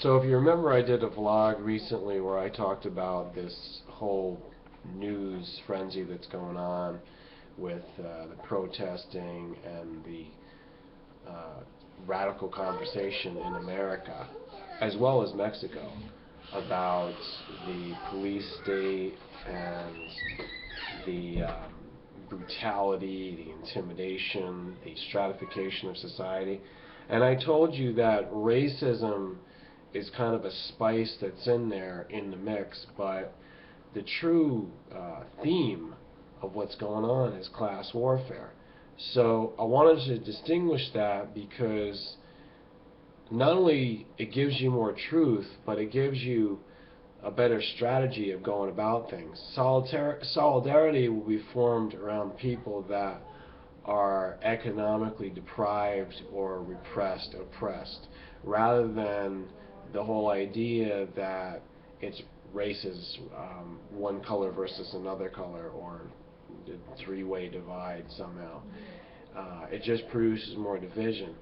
So if you remember, I did a vlog recently where I talked about this whole news frenzy that's going on with the protesting and the radical conversation in America, as well as Mexico, about the police state and the brutality, the intimidation, the stratification of society. And I told you that racism is kind of a spice that's in there in the mix, but the true theme of what's going on is class warfare. So I wanted to distinguish that because not only it gives you more truth, but it gives you a better strategy of going about things. Solidarity will be formed around people that are economically deprived or repressed, oppressed, rather than the whole idea that it's races, one color versus another color, or a three-way divide somehow. It just produces more division.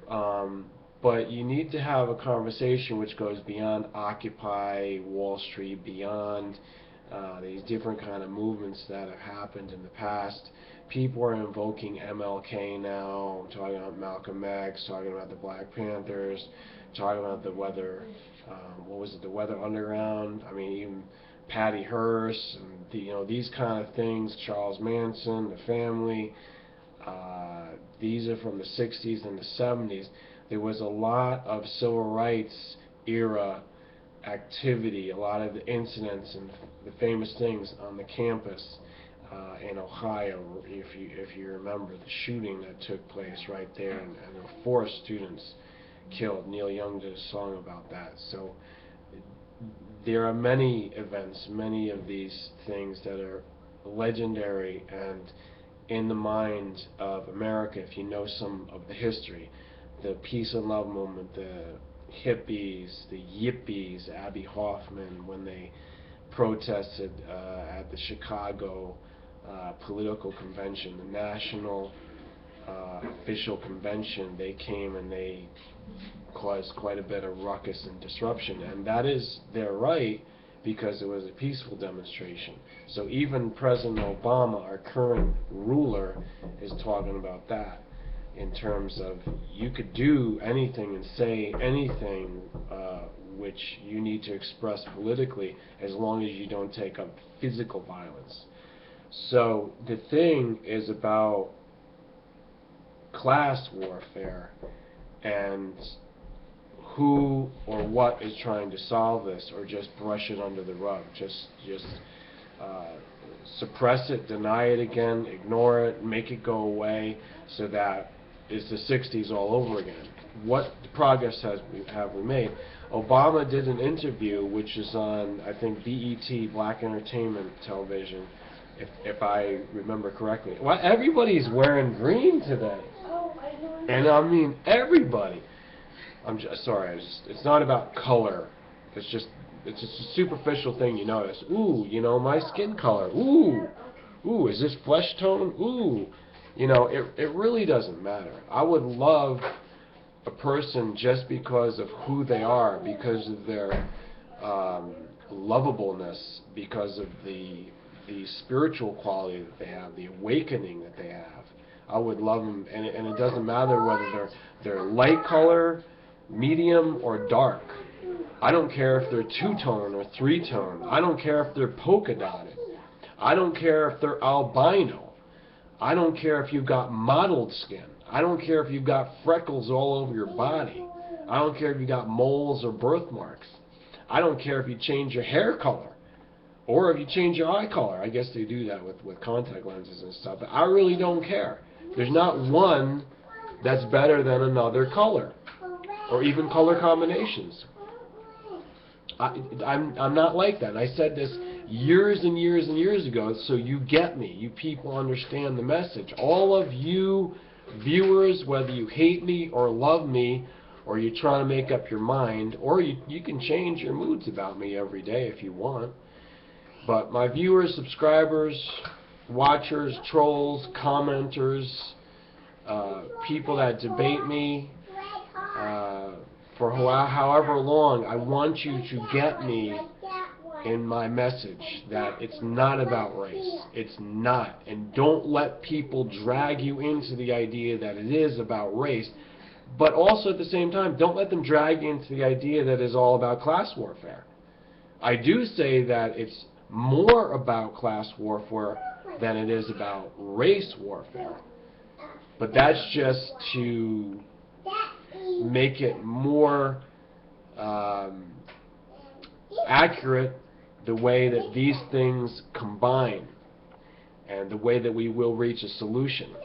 But you need to have a conversation which goes beyond Occupy Wall Street, beyond these different kind of movements that have happened in the past. People are invoking MLK now, talking about Malcolm X, talking about the Black Panthers, talking about the Weather, what was it, the Weather Underground? I mean, even Patty Hearst, and these kind of things, Charles Manson, the family. These are from the 60s and the 70s. There was a lot of civil rights era activity, a lot of the incidents and the famous things on the campus in Ohio, if you remember the shooting that took place right there, and there were 4 students killed. Neil Young did a song about that. So there are many events, many of these things that are legendary and in the mind of America, if you know some of the history. The peace and love movement, the hippies, the yippies, Abby Hoffman, when they protested at the Chicago political convention, the national official convention, they came and they caused quite a bit of ruckus and disruption, and that is their right because it was a peaceful demonstration. So even President Obama, our current ruler, is talking about that in terms of you could do anything and say anything which you need to express politically, as long as you don't take up physical violence. So the thing is about class warfare and who or what is trying to solve this, or just brush it under the rug, just suppress it, deny it again, ignore it, make it go away, so that it's the 60s all over again. What progress have we made? Obama did an interview which is on, I think, BET, Black Entertainment Television, if I remember correctly. Well, everybody's wearing green today. And I mean everybody. I'm just sorry. It's not about color. It's just a superficial thing you notice. Ooh, my skin color. Ooh, is this flesh tone? Ooh, it really doesn't matter. I would love a person just because of who they are, because of their lovableness, because of the spiritual quality that they have, the awakening that they have. I would love them, and it doesn't matter whether they're light color, medium, or dark. I don't care if they're 2-tone or 3-tone. I don't care if they're polka dotted. I don't care if they're albino. I don't care if you've got mottled skin. I don't care if you've got freckles all over your body. I don't care if you've got moles or birthmarks. I don't care if you change your hair color or if you change your eye color. I guess they do that with contact lenses and stuff. But I really don't care. There's not one that's better than another color, or even color combinations. I'm not like that. And I said this years and years and years ago, so you get me. You people understand the message. All of you viewers, whether you hate me or love me, or you're trying to make up your mind, or you can change your moods about me every day if you want. But my viewers, subscribers, watchers, trolls, commenters, people that debate me, for however long, I want you to get me in my message that it's not about race. It's not. And don't let people drag you into the idea that it is about race. But also at the same time, don't let them drag you into the idea that it's all about class warfare. I do say that it's more about class warfare than it is about race warfare. But that's just to make it more accurate, the way that these things combine and the way that we will reach a solution.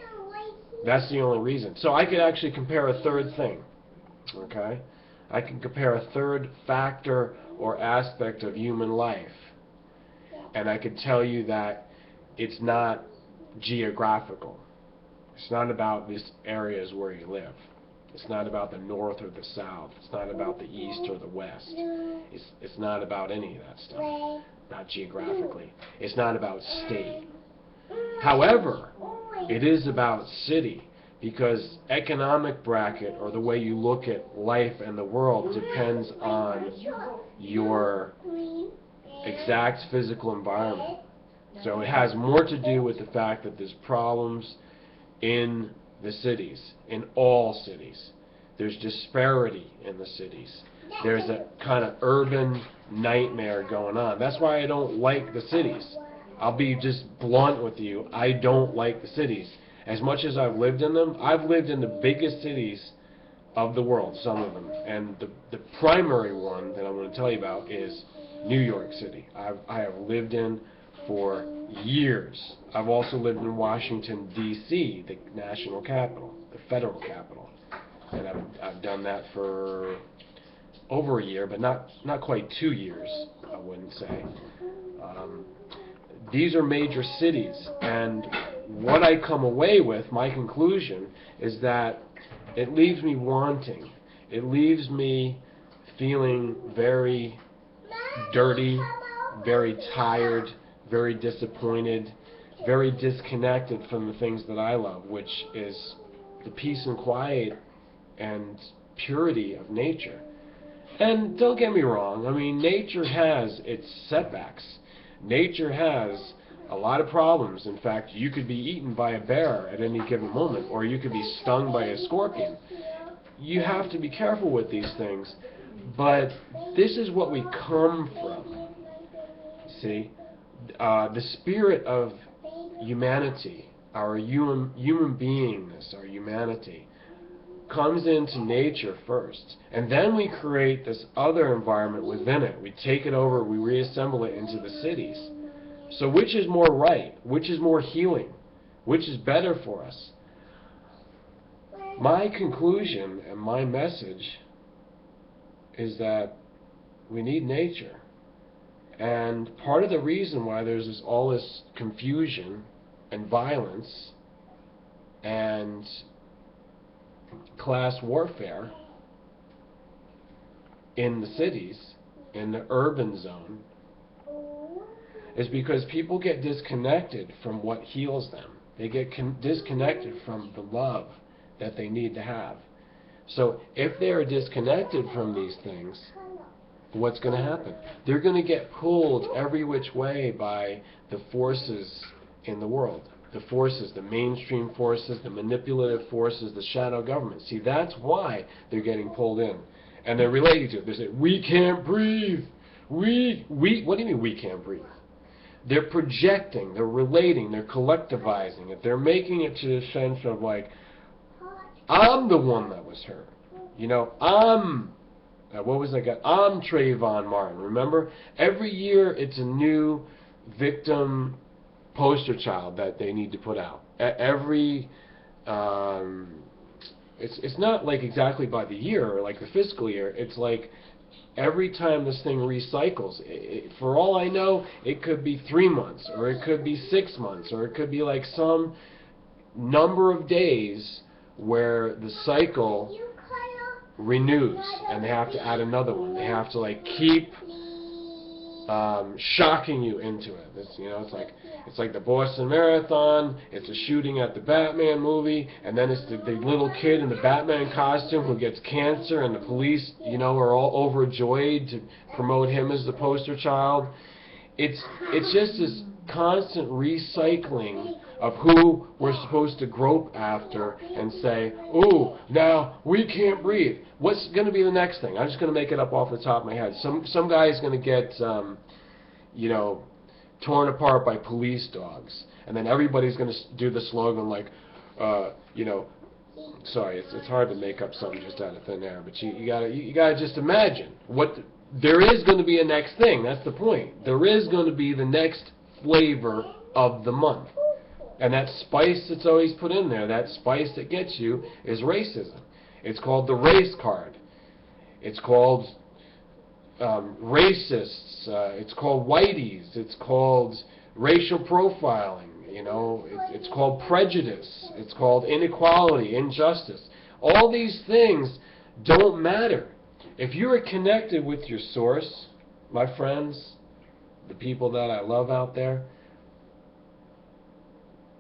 That's the only reason. So I could actually compare a third thing. Okay? I can compare a third factor or aspect of human life. And I could tell you that it's not geographical. It's not about these areas where you live. It's not about the north or the south. It's not about the east or the west. It's not about any of that stuff. Not geographically. It's not about state. However, it is about city, because economic bracket, or the way you look at life and the world, depends on your exact physical environment. So it has more to do with the fact that there's problems in the cities, in all cities. There's disparity in the cities. There's a kind of urban nightmare going on. That's why I don't like the cities. I'll be just blunt with you. I don't like the cities. As much as I've lived in them, I've lived in the biggest cities of the world, some of them. And the primary one that I'm going to tell you about is New York City. I have lived in for years. I've also lived in Washington, D.C., the national capital, the federal capital. And I've done that for over a year, but not quite 2 years, I wouldn't say. These are major cities, and what I come away with, my conclusion, is that it leaves me wanting. It leaves me feeling very dirty, very tired, very disappointed, very disconnected from the things that I love, which is the peace and quiet and purity of nature. And don't get me wrong, I mean, nature has its setbacks. Nature has a lot of problems. In fact, you could be eaten by a bear at any given moment, or you could be stung by a scorpion. You have to be careful with these things, but this is what we come from. See, the spirit of humanity, our human beingness, our humanity, comes into nature first, and then we create this other environment within it. We take it over, we reassemble it into the cities. So which is more right? Which is more healing? Which is better for us? My conclusion and my message is that we need nature. And part of the reason why there's all this confusion and violence and class warfare in the cities, in the urban zone, is because people get disconnected from what heals them. They get disconnected from the love that they need to have. So if they are disconnected from these things, what's going to happen? They're going to get pulled every which way by the forces in the world. The forces, the mainstream forces, the manipulative forces, the shadow government. See, that's why they're getting pulled in. And they're relating to it. They say, we can't breathe. What do you mean we can't breathe? They're projecting, they're relating, they're collectivizing it. They're making it to the sense of like, I'm the one that was hurt. You know, what was that guy? I'm Trayvon Martin, remember? Every year it's a new victim poster child that they need to put out. It's not like exactly by the year or like the fiscal year. It's like every time this thing recycles. For all I know, it could be 3 months, or it could be 6 months, or it could be like some number of days where the cycle renews and they have to add another one. They have to like keep shocking you into it. It's like the Boston Marathon. It's a shooting at the Batman movie, and then it's the little kid in the Batman costume who gets cancer, and the police, are all overjoyed to promote him as the poster child. It's just this constant recycling of who we're supposed to grope after and say, ooh, now we can't breathe. What's going to be the next thing? I'm just going to make it up off the top of my head. Some guy's going to get, torn apart by police dogs, and then everybody's going to do the slogan like, sorry, it's hard to make up something just out of thin air, but you gotta just imagine there is going to be a next thing. That's the point. There is going to be the next flavor of the month. And that spice that's always put in there, that spice that gets you, is racism. It's called the race card. It's called racists. It's called whiteys. It's called racial profiling. It's called prejudice. It's called inequality, injustice. All these things don't matter. If you are connected with your source, my friends, the people that I love out there,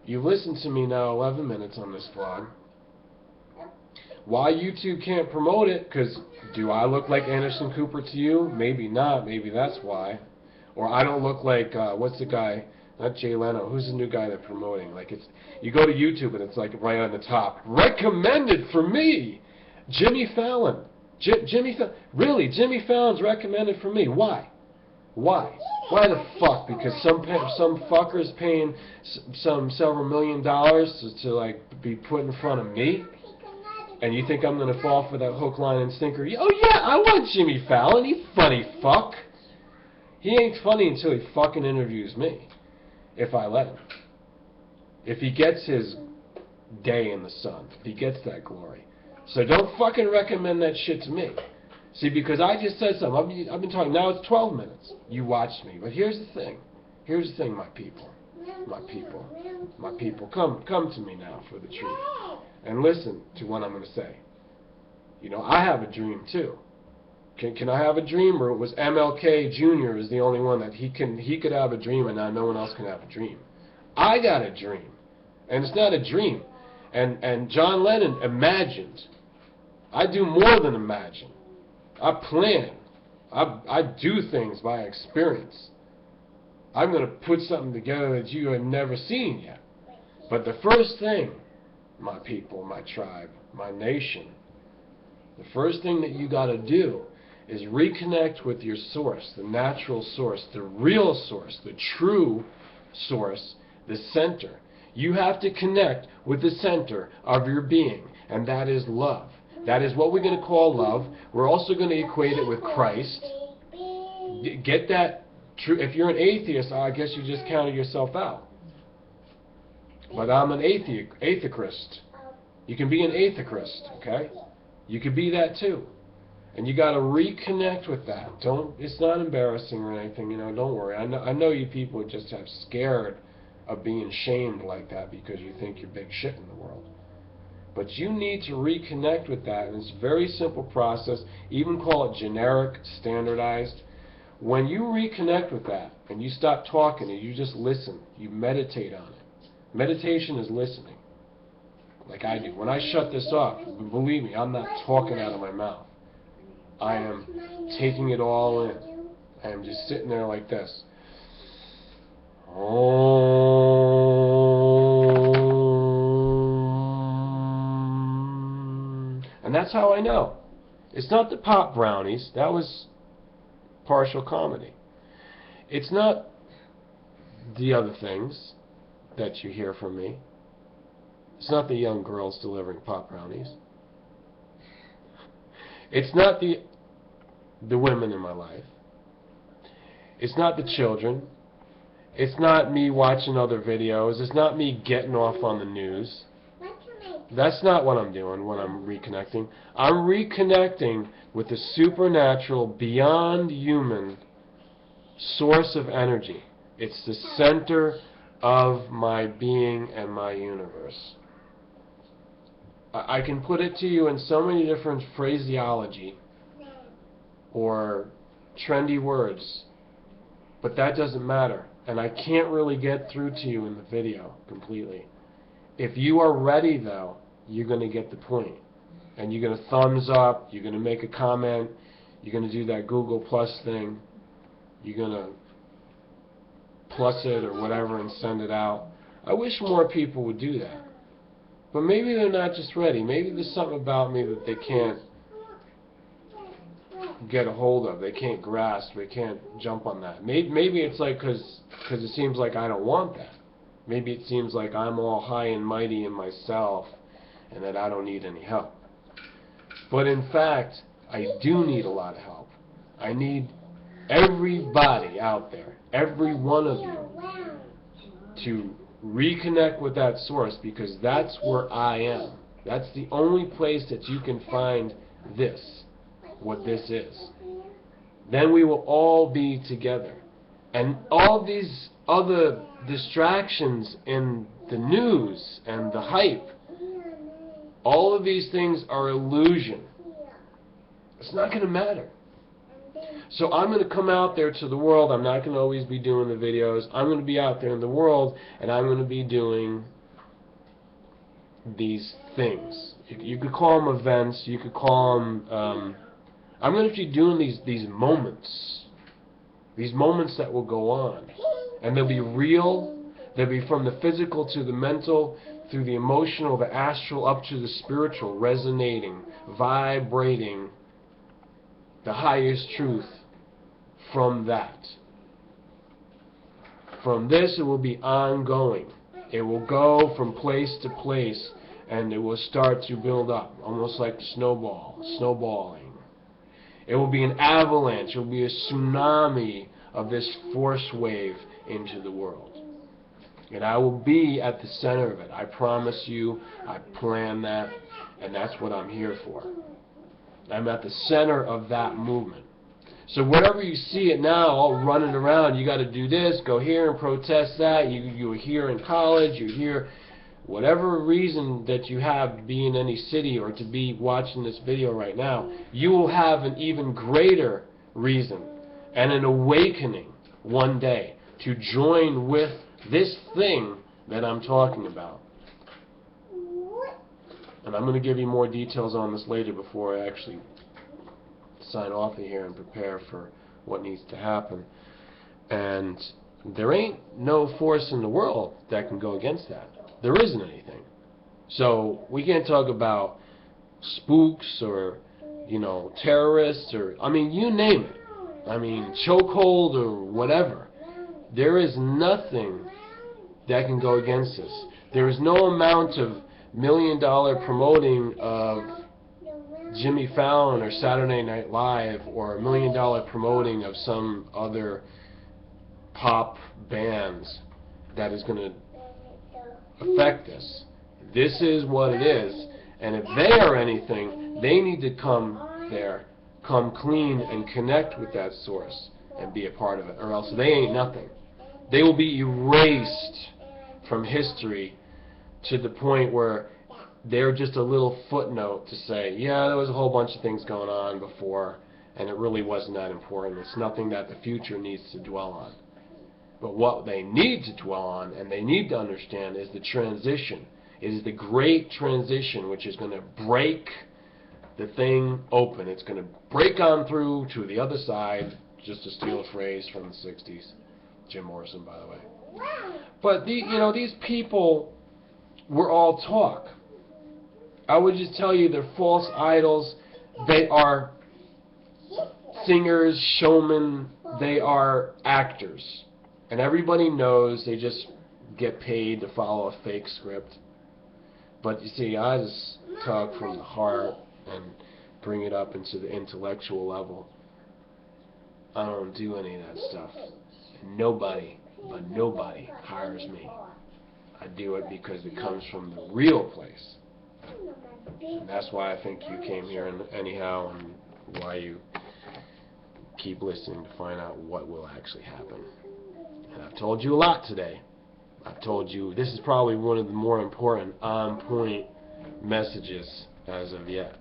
you've listened to me now 11 minutes on this vlog. Why YouTube can't promote it? Because do I look like Anderson Cooper to you? Maybe not. Maybe that's why. Or I don't look like, what's the guy? Not Jay Leno. Who's the new guy they're promoting? You go to YouTube and it's like right on the top. Recommended for me! Jimmy Fallon. Jimmy Fallon. Really? Jimmy Fallon's recommended for me. Why? Why? Why the fuck? Because some fucker's paying some several $million to be put in front of me? And you think I'm going to fall for that hook, line, and sinker? Oh yeah, I want Jimmy Fallon. He funny fuck. He ain't funny until he fucking interviews me. If I let him. If he gets his day in the sun. If he gets that glory. So don't fucking recommend that shit to me. See, because I just said something. I've been talking. Now it's 12 minutes. You watched me. But here's the thing. Here's the thing, my people. My people. My people. Come to me now for the truth. And listen to what I'm going to say. I have a dream too. Can I have a dream? Or was MLK Jr. is the only one that he could have a dream and now no one else can have a dream? I got a dream. And it's not a dream. And John Lennon imagined. I do more than imagine. I plan. I do things by experience. I'm going to put something together that you have never seen yet. But the first thing, my people, my tribe, my nation, the first thing that you got to do is reconnect with your source, the natural source, the real source, the true source, the center. You have to connect with the center of your being, and that is love. That is what we're going to call love. We're also going to equate it with Christ. Get that true. If you're an atheist, I guess you just counted yourself out. But I'm an atheist. You can be an atheist, okay? You could be that too. And you got to reconnect with that. It's not embarrassing or anything, don't worry. I know you people just have scared of being shamed like that because you think you're big shit in the world. But you need to reconnect with that, and it's a very simple process. Even call it generic, standardized. When you reconnect with that, and you stop talking, and you just listen, you meditate on it. Meditation is listening, like I do. When I shut this off, believe me, I'm not talking out of my mouth. I am taking it all in. I am just sitting there like this. And that's how I know. It's not the pop brownies. That was partial comedy. It's not the other things that you hear from me. It's not the young girls delivering pop brownies. It's not the women in my life. It's not the children. It's not me watching other videos. It's not me getting off on the news. That's not what I'm doing when I'm reconnecting. I'm reconnecting with the supernatural, beyond human source of energy. It's the center of my being and my universe. I can put it to you in so many different phraseology or trendy words. But that doesn't matter. And I can't really get through to you in the video completely. If you are ready, though, you're going to get the point. And you're going to thumbs up, you're going to make a comment, you're going to do that Google Plus thing, you're going to plus it or whatever and send it out. I wish more people would do that. But maybe they're not just ready. Maybe there's something about me that they can't get a hold of. They can't grasp. They can't jump on that. Maybe it's like because it seems like I don't want that. Maybe it seems like I'm all high and mighty in myself and that I don't need any help. But in fact, I do need a lot of help. I need everybody out there, every one of you, to reconnect with that source, because that's where I am. That's the only place that you can find this, what this is. Then we will all be together. And all these other distractions in the news and the hype, all of these things are illusion. It's not going to matter. So I'm going to come out there to the world. I'm not going to always be doing the videos. I'm going to be out there in the world, and I'm going to be doing these things. You could call them events. You could call them... I'm going to be doing these moments. These moments that will go on. And they'll be real. They'll be from the physical to the mental, through the emotional, the astral, up to the spiritual, resonating, vibrating the highest truth from that. From this, it will be ongoing. It will go from place to place, and it will start to build up, almost like snowballing. It will be an avalanche. It will be a tsunami of this force wave into the world. And I will be at the center of it. I promise you, I plan that, and that's what I'm here for. I'm at the center of that movement. So wherever you see it now, all running around, you got to do this, go here and protest that. You're here in college, you're here, whatever reason that you have to be in any city or to be watching this video right now, you will have an even greater reason and an awakening one day to join with this thing that I'm talking about. And I'm going to give you more details on this later before I actually sign off of here and prepare for what needs to happen. And there ain't no force in the world that can go against that. There isn't anything. So we can't talk about spooks or, terrorists or, you name it. Chokehold or whatever. There is nothing that can go against this. There is no amount of $1 million promoting of Jimmy Fallon or Saturday Night Live or $1 million promoting of some other pop bands that is going to affect this. This is what it is, and if they are anything, they need to come there, come clean and connect with that source and be a part of it, or else they ain't nothing. They will be erased from history to the point where they're just a little footnote to say, yeah, there was a whole bunch of things going on before, and it really wasn't that important. It's nothing that the future needs to dwell on. But what they need to dwell on, and they need to understand, is the transition. It is the great transition which is going to break the thing open. It's going to break on through to the other side, just to steal a phrase from the 60s. Jim Morrison, by the way. But, these people were all talk. I would just tell you they're false idols. They are singers, showmen. They are actors. And everybody knows they just get paid to follow a fake script. But you see, I just talk from the heart and bring it up into the intellectual level. I don't do any of that stuff. Nobody hires me. I do it because it comes from the real place. And that's why I think you came here anyhow, and why you keep listening to find out what will actually happen. And I've told you a lot today. I've told you this is probably one of the more important on-point messages as of yet.